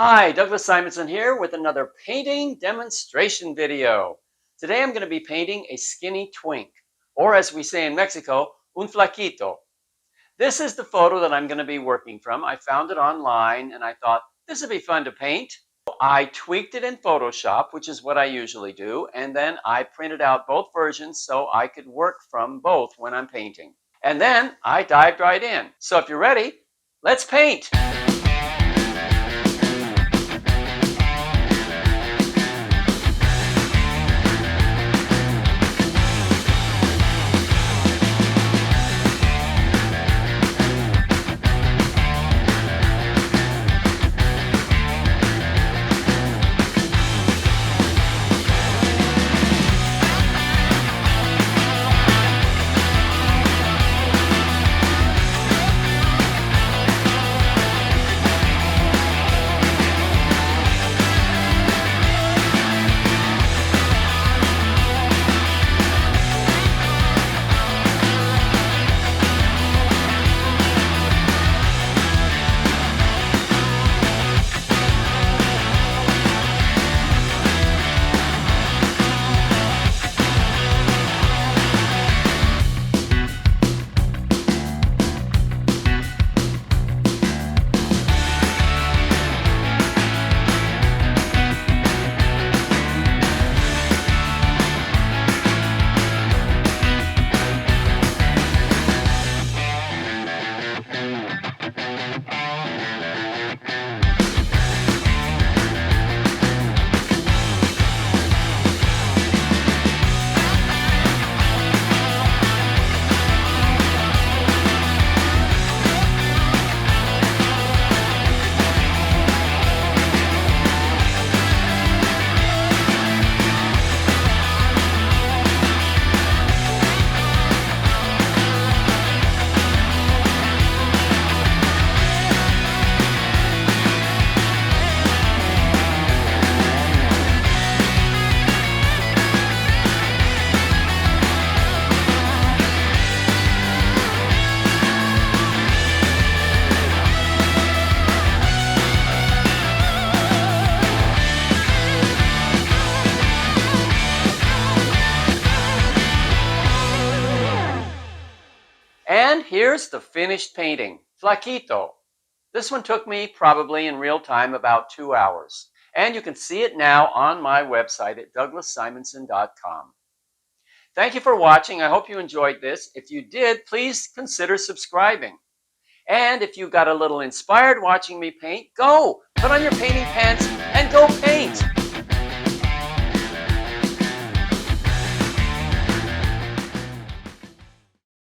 Hi, Douglas Simonson here with another painting demonstration video. Today I'm going to be painting a skinny twink, or as we say in Mexico, un flaquito. This is the photo that I'm going to be working from. I found it online and I thought this would be fun to paint. I tweaked it in Photoshop, which is what I usually do, and then I printed out both versions so I could work from both when I'm painting. And then I dived right in. So if you're ready, let's paint. And here's the finished painting, Flaquito. This one took me probably in real time about 2 hours. And you can see it now on my website at douglassimonson.com. Thank you for watching. I hope you enjoyed this. If you did, please consider subscribing. And if you got a little inspired watching me paint, go! Put on your painting pants and go